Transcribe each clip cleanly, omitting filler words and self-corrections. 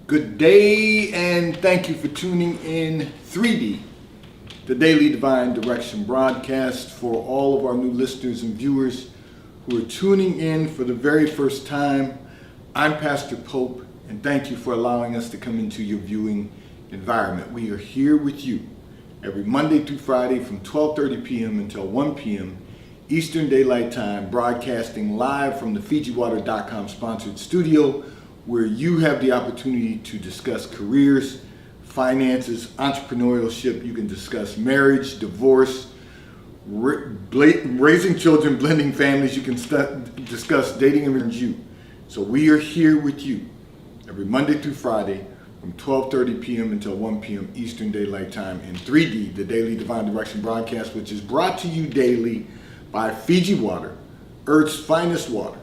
Good day, and thank you for tuning in 3D, the Daily Divine Direction broadcast. For all of our new listeners and viewers who are tuning in for the very first time, I'm Pastor Pope, and thank you for allowing us to come into your viewing environment. We are here with you every Monday through Friday from 12:30 p.m. until 1 p.m. Eastern Daylight Time, broadcasting live from the FijiWater.com sponsored studio, where you have the opportunity to discuss careers, finances, entrepreneurship. You can discuss marriage, divorce, raising children, blending families. You can discuss dating and you. So we are here with you every Monday through Friday from 12:30 p.m. until 1 p.m. Eastern Daylight Time in 3D, the Daily Divine Direction broadcast, which is brought to you daily by Fiji Water, Earth's finest water.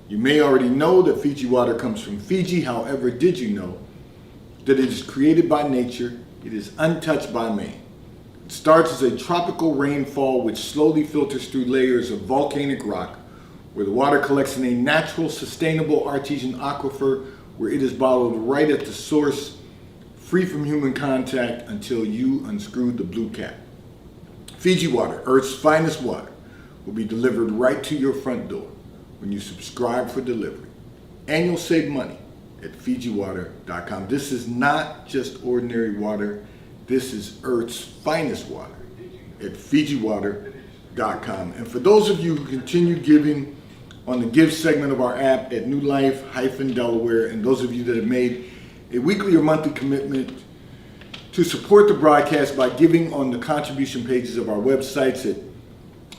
You may already know that Fiji water comes from Fiji. However, did you know that it is created by nature? It is untouched by man. It starts as a tropical rainfall which slowly filters through layers of volcanic rock, where the water collects in a natural, sustainable artesian aquifer, where it is bottled right at the source, free from human contact until you unscrew the blue cap. Fiji Water, Earth's finest water, will be delivered right to your front door when you subscribe for delivery. And you'll save money at FijiWater.com. This is not just ordinary water. This is Earth's finest water at FijiWater.com. And for those of you who continue giving on the Give segment of our app at New Life-Delaware, and those of you that have made a weekly or monthly commitment to support the broadcast by giving on the contribution pages of our websites at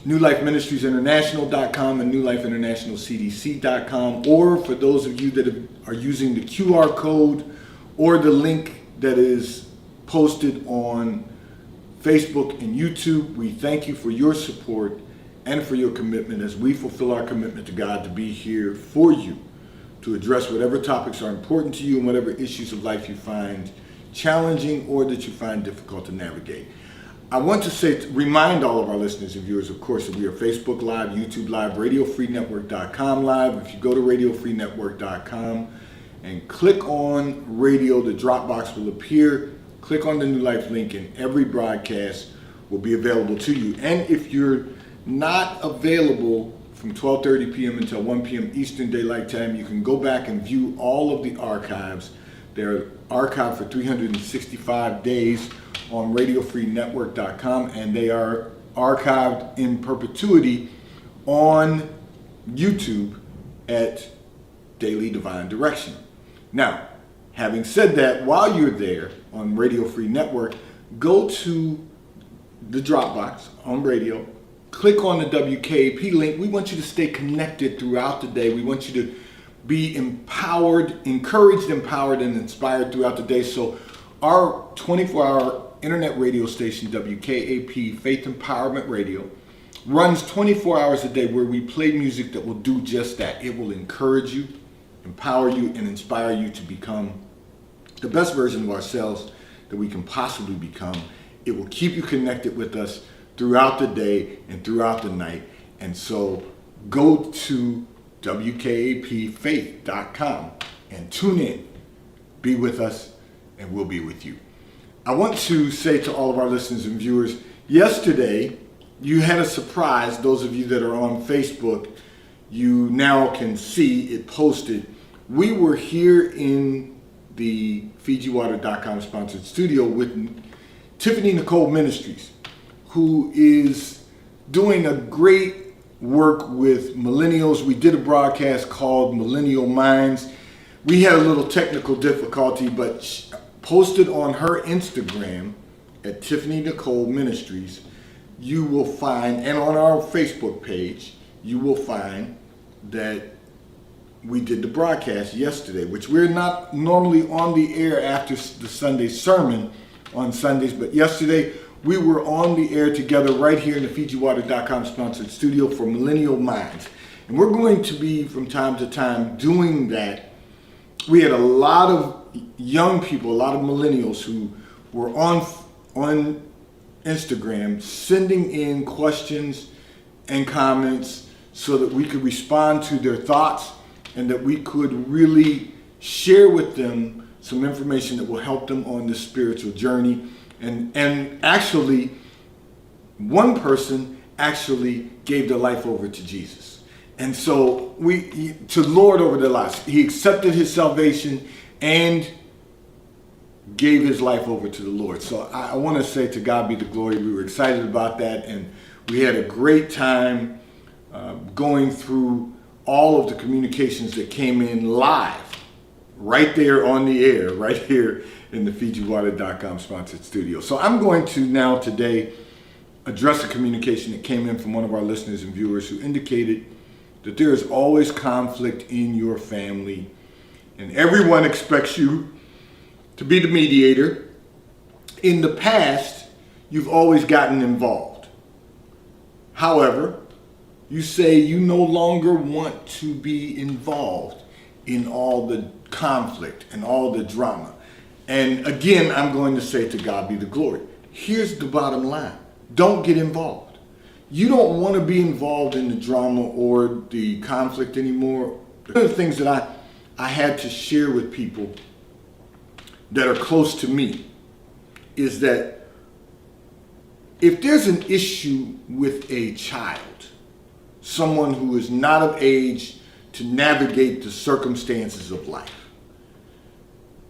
NewLifeMinistriesInternational.com and NewLifeInternationalCDC.com, or for those of you that are using the QR code or the link that is posted on Facebook and YouTube, we thank you for your support and for your commitment as we fulfill our commitment to God to be here for you, to address whatever topics are important to you and whatever issues of life you find challenging or that you find difficult to navigate. I want to remind all of our listeners and viewers, of course, that we are Facebook Live, YouTube Live, RadioFreeNetwork.com Live. If you go to RadioFreeNetwork.com and click on radio, the drop box will appear. Click on the New Life link and every broadcast will be available to you. And if you're not available from 12:30 p.m. until 1 p.m. Eastern Daylight Time, you can go back and view all of the archives. They're archived for 365 days on RadioFreeNetwork.com, and they are archived in perpetuity on YouTube at Daily Divine Direction. Now, having said that, while you're there on Radio Free Network, go to the Dropbox on radio, click on the WKAP link. We want you to stay connected throughout the day. We want you to be empowered, encouraged, empowered, and inspired throughout the day. So our 24-hour internet radio station, WKAP, Faith Empowerment Radio, runs 24 hours a day where we play music that will do just that. It will encourage you, empower you, and inspire you to become the best version of ourselves that we can possibly become. It will keep you connected with us throughout the day and throughout the night. And so go to WKAPfaith.com and tune in. Be with us, and we'll be with you. I want to say to all of our listeners and viewers, yesterday you had a surprise. Those of you that are on Facebook, you now can see it posted. We were here in the FijiWater.com sponsored studio with Tiffany Nicole Ministries, who is doing a great work with millennials. We did a broadcast called Millennial Minds. We had a little technical difficulty, but posted on her Instagram at Tiffany Nicole Ministries, you will find, and on our Facebook page, you will find that we did the broadcast yesterday, which we're not normally on the air after the Sunday sermon on Sundays, but yesterday we were on the air together right here in the FijiWater.com sponsored studio for Millennial Minds. And we're going to be, from time to time, doing that. We had a lot of young people, a lot of millennials who were on Instagram sending in questions and comments so that we could respond to their thoughts and that we could really share with them some information that will help them on this spiritual journey. And actually, one person actually gave their life over to Jesus. And so to Lord over their lives. He accepted his salvation and gave his life over to the Lord. So I want to say, to God be the glory. We were excited about that, and we had a great time going through all of the communications that came in live, right there on the air, right here in the FijiWater.com sponsored studio. So I'm going to now today address a communication that came in from one of our listeners and viewers who indicated that there is always conflict in your family, and everyone expects you to be the mediator. In the past, you've always gotten involved. However, you say you no longer want to be involved in all the conflict and all the drama. And again, I'm going to say, to God be the glory. Here's the bottom line. Don't get involved. You don't want to be involved in the drama or the conflict anymore. One of the things that I had to share with people that are close to me is that if there's an issue with a child, someone who is not of age to navigate the circumstances of life,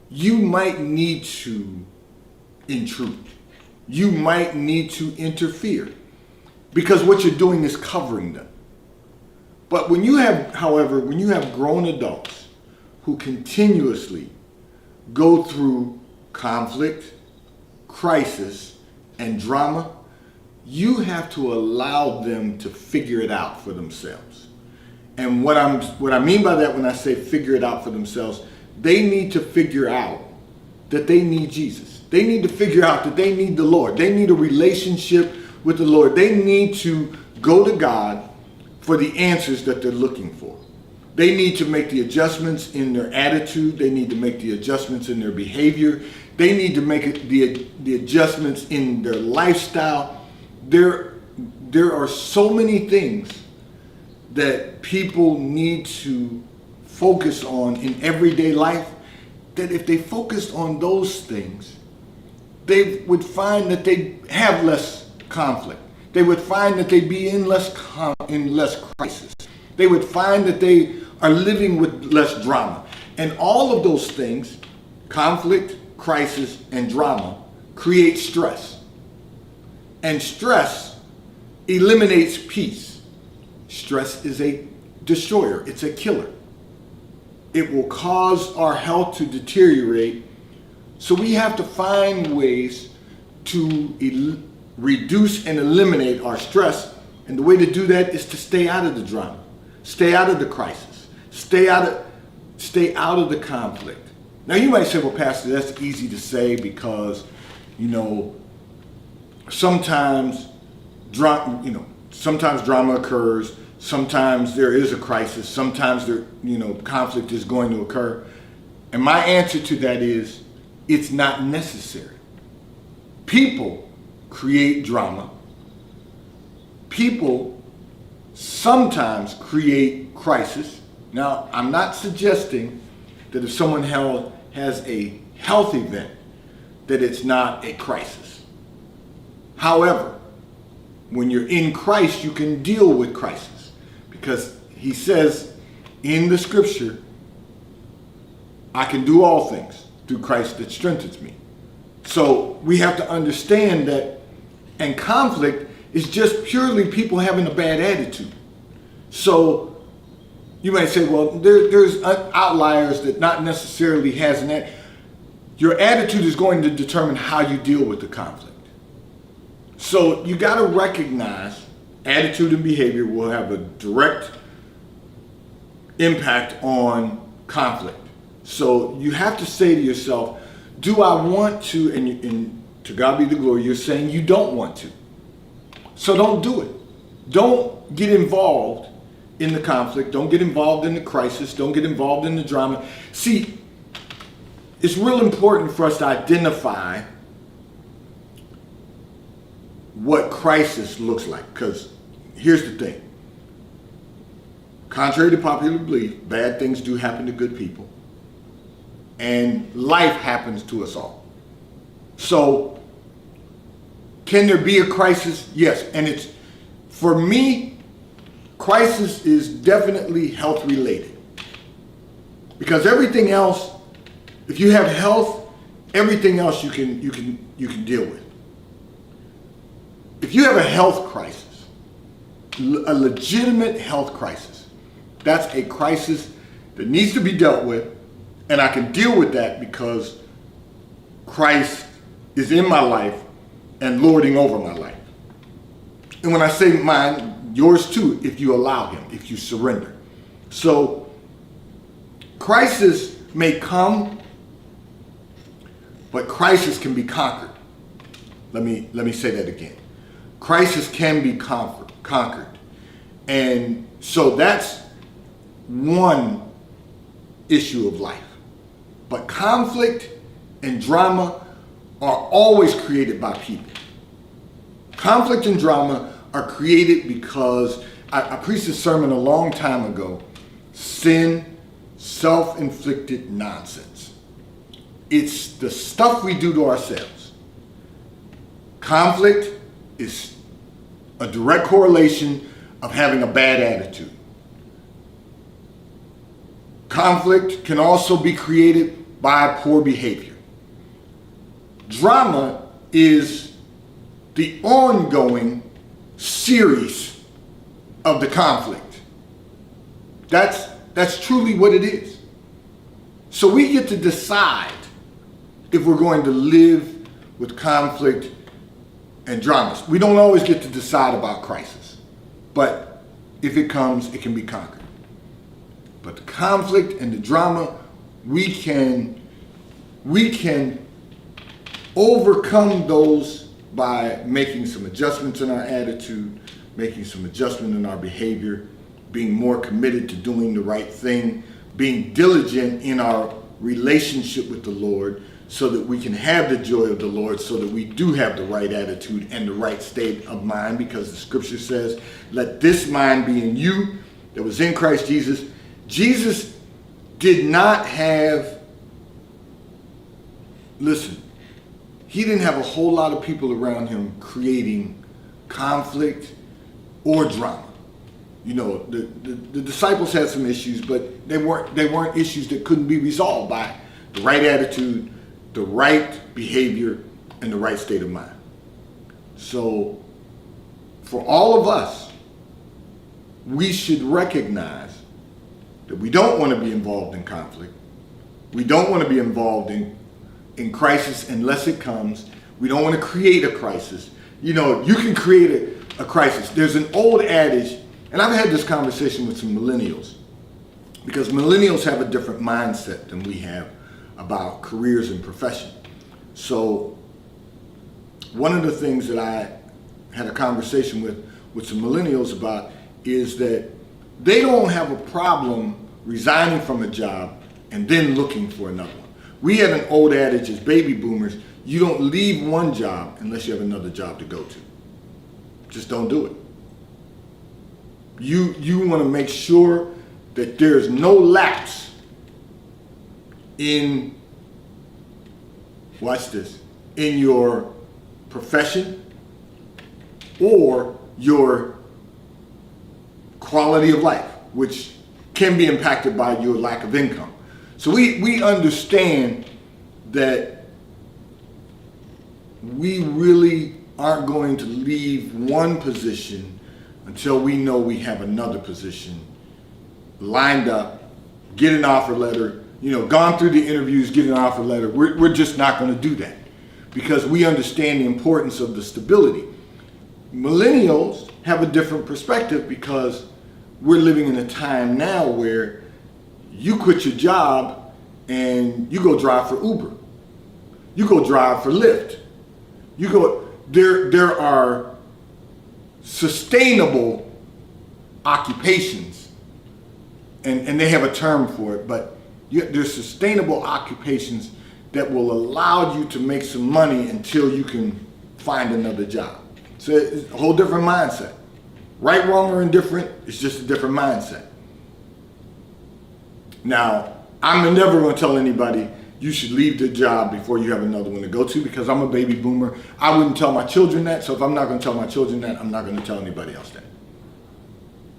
you might need to intrude. You might need to interfere, because what you're doing is covering them. But when you have grown adults who continuously go through conflict, crisis, and drama, you have to allow them to figure it out for themselves. And what I mean by that, when I say figure it out for themselves, they need to figure out that they need Jesus. They need to figure out that they need the Lord. They need a relationship with the Lord. They need to go to God for the answers that they're looking for. They need to make the adjustments in their attitude. They need to make the adjustments in their behavior. They need to make the adjustments in their lifestyle. There are so many things that people need to focus on in everyday life, that if they focused on those things, they would find that they have less conflict. They would find that they'd be in less crisis. They would find that they are living with less drama. And all of those things, conflict, crisis, and drama, create stress. And stress eliminates peace. Stress is a destroyer. It's a killer. It will cause our health to deteriorate. So we have to find ways to reduce and eliminate our stress. And the way to do that is to stay out of the drama, stay out of the crisis, stay out of the conflict. Now you might say, well, Pastor, that's easy to say because, sometimes drama occurs. Sometimes there is a crisis. Sometimes conflict is going to occur. And my answer to that is, it's not necessary. People create drama. People sometimes create crisis. Now, I'm not suggesting that if someone has a health event, that it's not a crisis. However, when you're in Christ, you can deal with crisis, because he says in the scripture, I can do all things through Christ that strengthens me. So we have to understand that, and conflict is just purely people having a bad attitude. So you might say, well, there's outliers that not necessarily has an attitude. Your attitude is going to determine how you deal with the conflict. So you got to recognize attitude and behavior will have a direct impact on conflict. So you have to say to yourself, do I want to, and to God be the glory, you're saying you don't want to. So don't do it. Don't get involved in the conflict. Don't get involved in the crisis. Don't get involved in the drama. See, it's real important for us to identify what crisis looks like, because here's the thing. Contrary to popular belief, bad things do happen to good people. and life happens to us all. So, can there be a crisis? Yes. And it's, for me, crisis is definitely health related. Because everything else, if you have health, everything else you can deal with. If you have a health crisis, a legitimate health crisis, that's a crisis that needs to be dealt with, and I can deal with that because Christ is in my life and lording over my life. And when I say mine, yours too, if you allow him, if you surrender. So crisis may come, but crisis can be conquered. Let me say that again. Crisis can be conquered. And so that's one issue of life. But conflict and drama are always created by people. Conflict and drama are created because, I preached a sermon a long time ago, sin, self-inflicted nonsense. It's the stuff we do to ourselves. Conflict is a direct correlation of having a bad attitude. Conflict can also be created by poor behavior. Drama is the ongoing series of the conflict. That's truly what it is. So we get to decide if we're going to live with conflict and dramas. We don't always get to decide about crisis, but if it comes, it can be conquered. But the conflict and the drama, we can overcome those by making some adjustments in our attitude, making some adjustment in our behavior, being more committed to doing the right thing, being diligent in our relationship with the Lord, so that we can have the joy of the Lord, so that we do have the right attitude and the right state of mind, because the scripture says, let this mind be in you that was in Christ Jesus. Jesus did not have, listen, he didn't have a whole lot of people around him creating conflict or drama. You know, the disciples had some issues, but they weren't issues that couldn't be resolved by the right attitude, the right behavior, and the right state of mind. So for all of us, we should recognize that we don't want to be involved in conflict. We don't want to be involved in crisis unless it comes. We don't want to create a crisis. You know, you can create a crisis. There's an old adage, and I've had this conversation with some millennials, because millennials have a different mindset than we have about careers and profession. So one of the things that I had a conversation with some millennials about is that they don't have a problem resigning from a job and then looking for another one. We have an old adage as baby boomers, you don't leave one job unless you have another job to go to. Just don't do it. You want to make sure that there's no lapse in, watch this, in your profession or your quality of life, which can be impacted by your lack of income. So we understand that we really aren't going to leave one position until we know we have another position lined up, get an offer letter, you know, gone through the interviews, get an offer letter. We're just not going to do that because we understand the importance of the stability. Millennials have a different perspective because we're living in a time now where you quit your job and you go drive for Uber. You go drive for Lyft. You go, there are sustainable occupations, and they have a term for it, but there's sustainable occupations that will allow you to make some money until you can find another job. So it's a whole different mindset. Right, wrong, or indifferent, it's just a different mindset. Now, I'm never going to tell anybody you should leave the job before you have another one to go to, because I'm a baby boomer. I wouldn't tell my children that, so if I'm not going to tell my children that, I'm not going to tell anybody else that.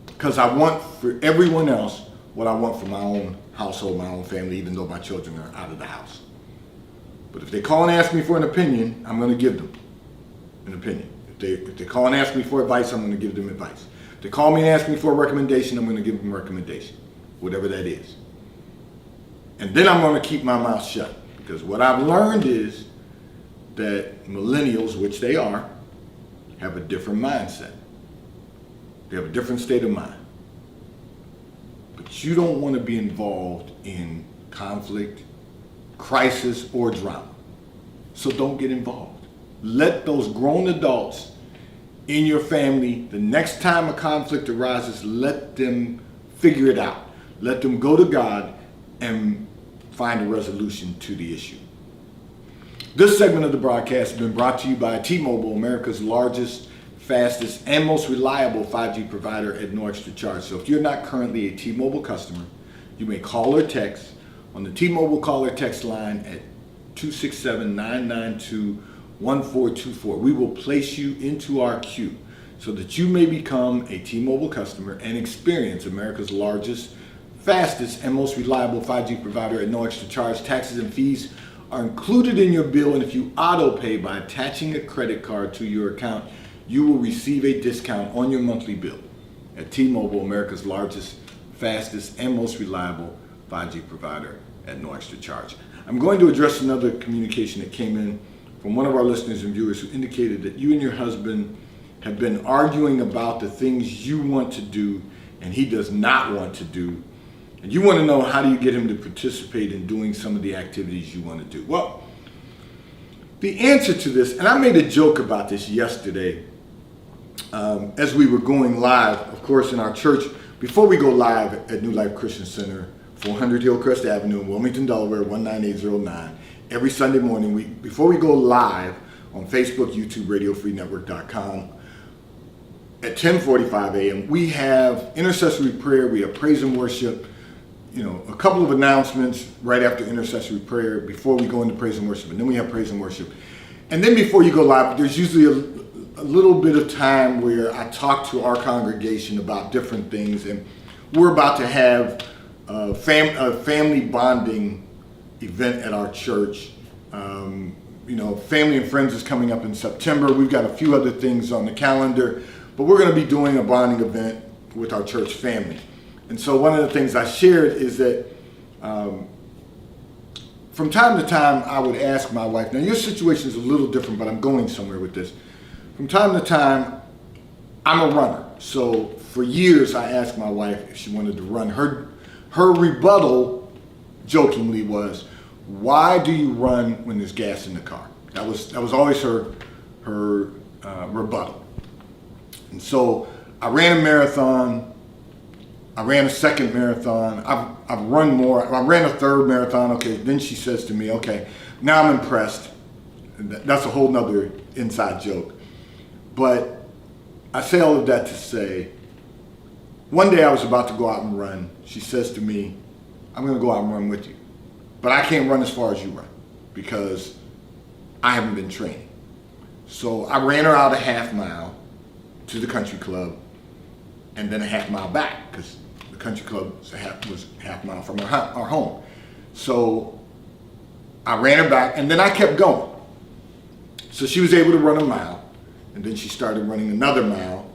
Because I want for everyone else what I want for my own household, my own family, even though my children are out of the house. But if they call and ask me for an opinion, I'm going to give them an opinion. If they call and ask me for advice, I'm going to give them advice. If they call me and ask me for a recommendation, I'm going to give them a recommendation, whatever that is. And then I'm going to keep my mouth shut, because what I've learned is that millennials, which they are, have a different mindset. They have a different state of mind. But you don't want to be involved in conflict, crisis, or drama. So don't get involved. Let those grown adults in your family, the next time a conflict arises, let them figure it out. Let them go to God and find a resolution to the issue. This segment of the broadcast has been brought to you by T-Mobile, America's largest, fastest, and most reliable 5G provider at no extra charge. So if you're not currently a T-Mobile customer, you may call or text on the T-Mobile call or text line at 267-992-1424. We will place you into our queue so that you may become a T-Mobile customer and experience America's largest, fastest, and most reliable 5G provider at no extra charge. Taxes and fees are included in your bill, and if you auto pay by attaching a credit card to your account, you will receive a discount on your monthly bill at T-Mobile, America's largest, fastest, and most reliable 5G provider at no extra charge. I'm going to address another communication that came in from one of our listeners and viewers who indicated that you and your husband have been arguing about the things you want to do and he does not want to do. And you want to know, how do you get him to participate in doing some of the activities you want to do? Well, the answer to this, and I made a joke about this yesterday as we were going live, of course, in our church. Before we go live at New Life Christian Center, 400 Hillcrest Avenue in Wilmington, Delaware, 19809, every Sunday morning, before we go live on Facebook, YouTube, RadioFreeNetwork.com, at 10:45 a.m., we have intercessory prayer, we have praise and worship, a couple of announcements right after intercessory prayer before we go into praise and worship, and then we have praise and worship. And then before you go live, there's usually a little bit of time where I talk to our congregation about different things, and we're about to have a family bonding event at our church. Family and Friends is coming up in September. We've got a few other things on the calendar, but we're going to be doing a bonding event with our church family. And so one of the things I shared is that from time to time, I would ask my wife, now your situation is a little different, but I'm going somewhere with this. From time to time, I'm a runner. So for years, I asked my wife if she wanted to run. Her rebuttal, jokingly, was, "Why do you run when there's gas in the car?" That was always her rebuttal. And so I ran a marathon. I ran a second marathon. I've run more. I ran a third marathon. Okay, then she says to me, "Okay, now I'm impressed." That's a whole nother inside joke. But I say all of that to say, one day I was about to go out and run. She says to me, "I'm going to go out and run with you. But I can't run as far as you run because I haven't been training." So I ran her out a half mile to the country club and then a half mile back, because the country club was a half mile from our home. So I ran her back and then I kept going. So she was able to run a mile, and then she started running another mile,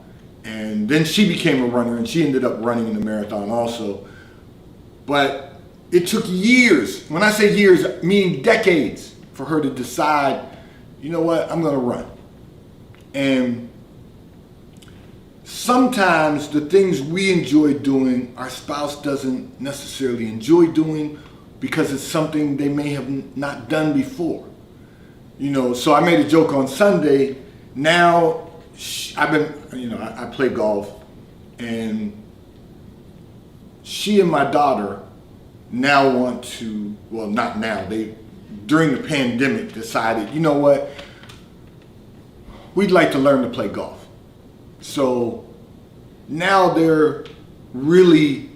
and then she became a runner and she ended up running in the marathon also. But it took years, when I say years, meaning decades, for her to decide, you know what, I'm going to run. And sometimes the things we enjoy doing, our spouse doesn't necessarily enjoy doing because it's something they may have not done before. So I made a joke on Sunday. Now I play golf, and she and my daughter now want to, well, not now, they, during the pandemic, decided, you know what, we'd like to learn to play golf. So now they're really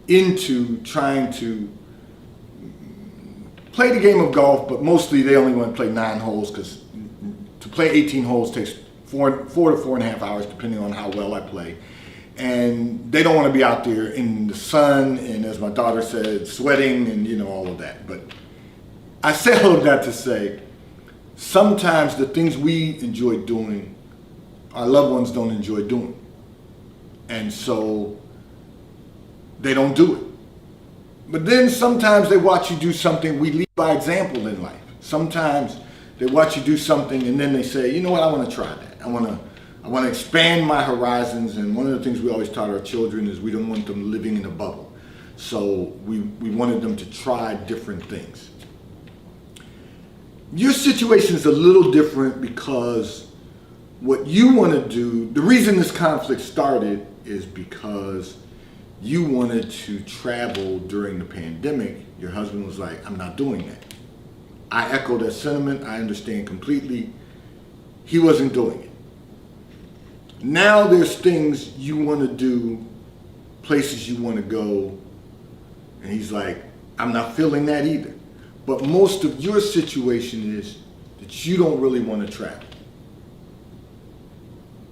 into trying to play the game of golf, but mostly they only want to play 9 holes because to play 18 holes takes 4 to 4.5 hours, depending on how well I play. And they don't want to be out there in the sun and, as my daughter said, sweating and, you know, all of that. But I say all of that to say, sometimes the things we enjoy doing, our loved ones don't enjoy doing. And so they don't do it. But then sometimes they watch you do something. We lead by example in life. Sometimes they watch you do something and then they say, you know what, I want to try that. I want to expand my horizons. And one of the things we always taught our children is we don't want them living in a bubble. So we wanted them to try different things. Your situation is a little different because what you want to do, the reason this conflict started is because you wanted to travel during the pandemic. Your husband was like, I'm not doing that. I echo that sentiment. I understand completely. He wasn't doing it. Now there's things you want to do, places you want to go, and he's like, I'm not feeling that either. But most of your situation is that you don't really want to travel.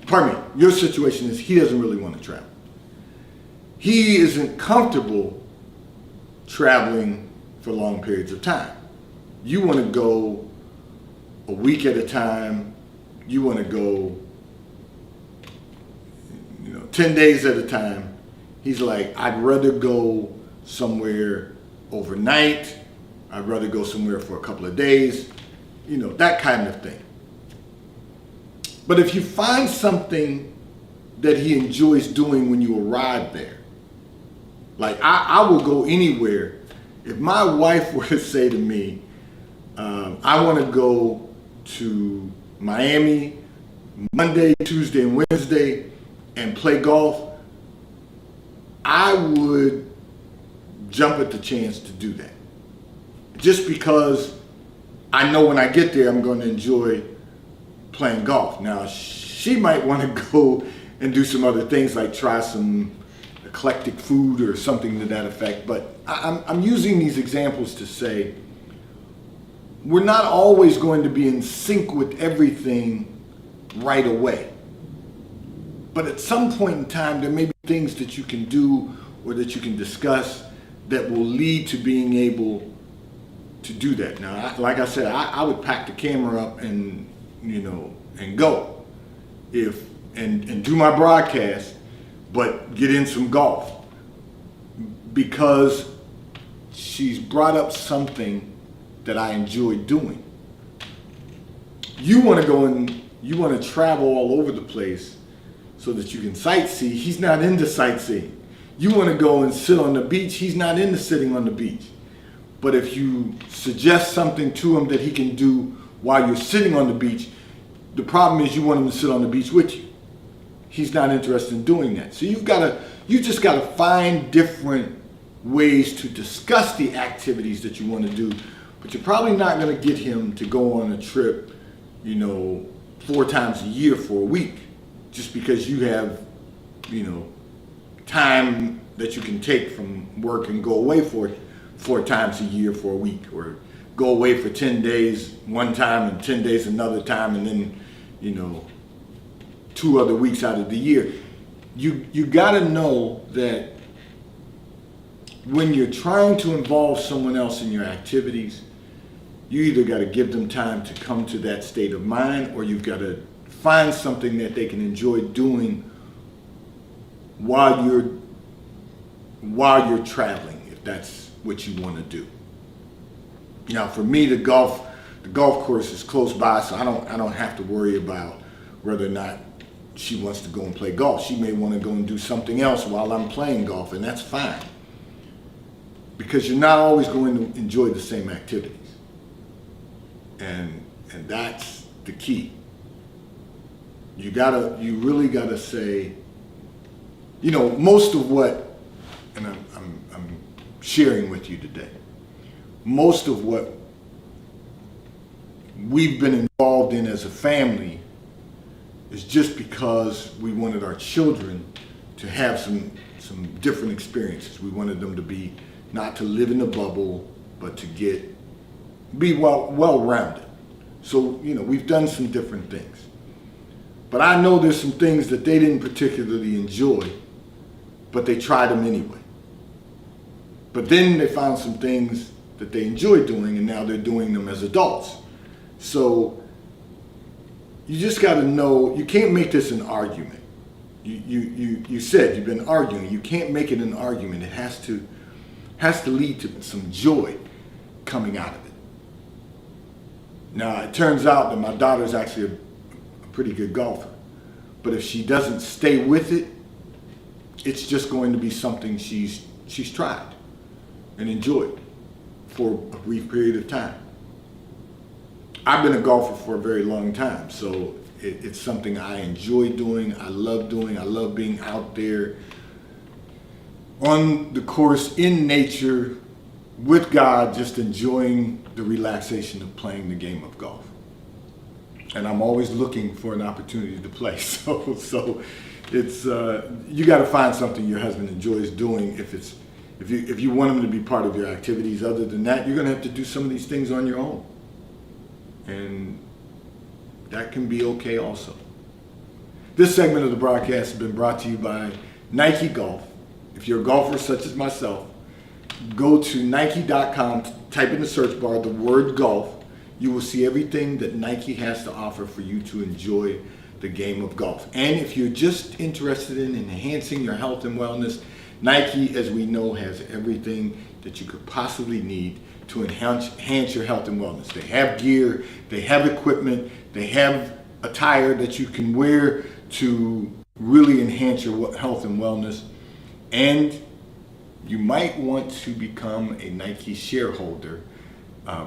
Pardon me, your situation is he doesn't really want to travel. He isn't comfortable traveling for long periods of time. You want to go a week at a time. You want to go, 10 days at a time. He's like, I'd rather go somewhere overnight. I'd rather go somewhere for a couple of days, that kind of thing. But if you find something that he enjoys doing when you arrive there, like I will go anywhere. If my wife were to say to me, I want to go to Miami Monday, Tuesday, and Wednesday and play golf, I would jump at the chance to do that. Just because I know when I get there, I'm going to enjoy playing golf. Now, she might want to go and do some other things, like try some eclectic food or something to that effect. But I'm using these examples to say we're not always going to be in sync with everything right away. But at some point in time, there may be things that you can do or that you can discuss that will lead to being able to do that. Now, like I said, I would pack the camera up and go and do my broadcast, but get in some golf, because she's brought up something that I enjoy doing. You want to go and you want to travel all over the place so that you can sightsee. He's not into sightseeing. You want to go and sit on the beach. He's not into sitting on the beach. But if you suggest something to him that he can do while you're sitting on the beach, the problem is you want him to sit on the beach with you. He's not interested in doing that. So you just got to find different ways to discuss the activities that you want to do. But you're probably not going to get him to go on a trip, 4 times a year for a week, just because you have, time that you can take from work and go away for 4 times a year for a week, or go away for 10 days one time and 10 days another time, and then, 2 other weeks out of the year. You got to know that when you're trying to involve someone else in your activities, you either got to give them time to come to that state of mind, or you've got to find something that they can enjoy doing while you're traveling, if that's what you want to do. Now, for me, the golf course is close by, so I don't have to worry about whether or not she wants to go and play golf. She may want to go and do something else while I'm playing golf, and that's fine, because you're not always going to enjoy the same activities. And that's the key. You really gotta say, most of what, and I'm sharing with you today, most of what we've been involved in as a family is just because we wanted our children to have some different experiences. We wanted them to be, not to live in a bubble, but to get be well-rounded. So, we've done some different things. But I know there's some things that they didn't particularly enjoy, but they tried them anyway. But then they found some things that they enjoy doing, and now they're doing them as adults. So you just got to know, you can't make this an argument. You said you've been arguing. You can't make it an argument. It has to lead to some joy coming out of it. Now, it turns out that my daughter's actually a pretty good golfer. But if she doesn't stay with it, it's just going to be something she's tried and enjoyed for a brief period of time. I've been a golfer for a very long time, so it's something I enjoy doing, I love doing, I love being out there on the course in nature with God, just enjoying the relaxation of playing the game of golf. And I'm always looking for an opportunity to play. So it's you got to find something your husband enjoys doing if you want him to be part of your activities. Other than that, you're going to have to do some of these things on your own. And that can be okay also. This segment of the broadcast has been brought to you by Nike Golf. If you're a golfer such as myself, go to Nike.com, type in the search bar the word golf. You will see everything that Nike has to offer for you to enjoy the game of golf. And if you're just interested in enhancing your health and wellness, Nike, as we know, has everything that you could possibly need to enhance your health and wellness. They have gear, they have equipment, they have attire that you can wear to really enhance your health and wellness. And you might want to become a Nike shareholder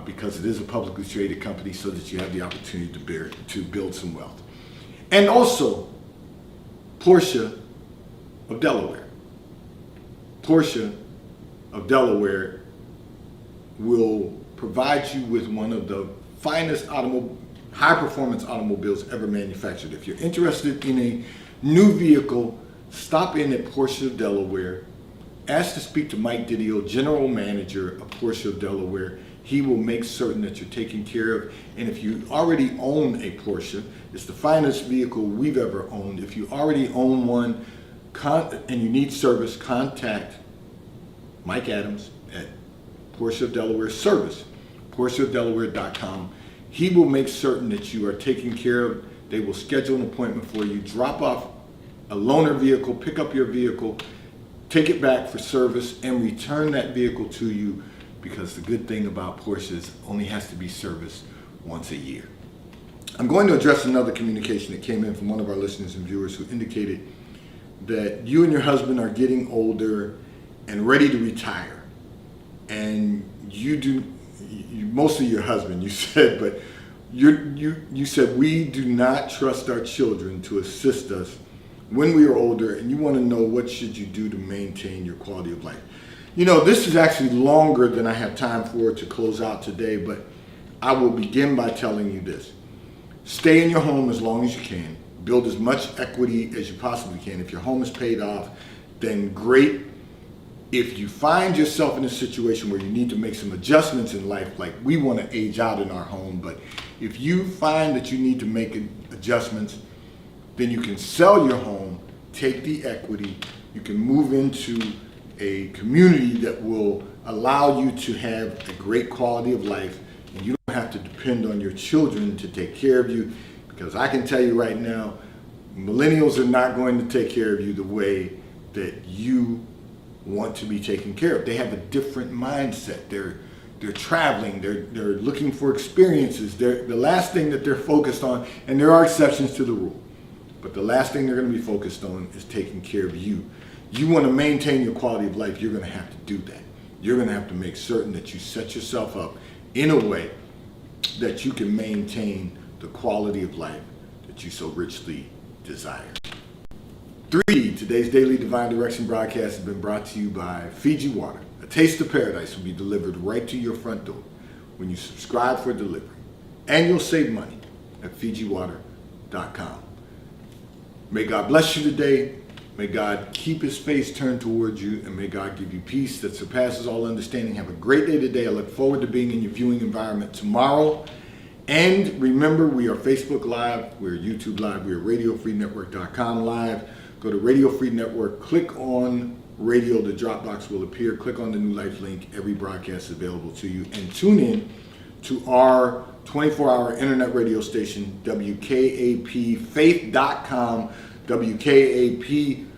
because it is a publicly traded company, so that you have the opportunity to build some wealth. And also, Porsche of Delaware. Porsche of Delaware will provide you with one of the finest high-performance automobiles ever manufactured. If you're interested in a new vehicle, stop in at Porsche of Delaware. Ask to speak to Mike Didio, General Manager of Porsche of Delaware. He will make certain that you're taken care of. And if you already own a Porsche, it's the finest vehicle we've ever owned. If you already own one and you need service, contact Mike Adams at Porsche of Delaware Service, PorscheofDelaware.com. He will make certain that you are taken care of. They will schedule an appointment for you, drop off a loaner vehicle, pick up your vehicle, take it back for service, and return that vehicle to you, because the good thing about Porsche is only has to be serviced once a year. I'm going to address another communication that came in from one of our listeners and viewers who indicated that you and your husband are getting older and ready to retire. And mostly your husband, you said, but you said, we do not trust our children to assist us when we are older, and you want to know what should you do to maintain your quality of life. This is actually longer than I have time for to close out today, but I will begin by telling you this. Stay in your home as long as you can. Build as much equity as you possibly can. If your home is paid off, then great. If you find yourself in a situation where you need to make some adjustments in life, like we want to age out in our home, but if you find that you need to make adjustments, then you can sell your home, take the equity, you can move into a community that will allow you to have a great quality of life, and you don't have to depend on your children to take care of you, because I can tell you right now, millennials are not going to take care of you the way that you want to be taken care of. They have a different mindset. They're traveling, they're looking for experiences. The last thing that they're focused on, and there are exceptions to the rule, but the last thing they're going to be focused on is taking care of you. You want to maintain your quality of life, you're going to have to do that. You're going to have to make certain that you set yourself up in a way that you can maintain the quality of life that you so richly desire. 3, today's Daily Divine Direction broadcast has been brought to you by Fiji Water. A taste of paradise will be delivered right to your front door when you subscribe for delivery. And you'll save money at FijiWater.com. May God bless you today. May God keep his face turned towards you, and may God give you peace that surpasses all understanding. Have a great day today. I look forward to being in your viewing environment tomorrow. And remember, we are Facebook Live, we're YouTube Live, we're RadioFreeNetwork.com Live. Go to Radio Free Network, click on radio, the drop box will appear. Click on the New Life link. Every broadcast is available to you. And tune in to our 24-hour internet radio station, WKAP, faith.com, WKAP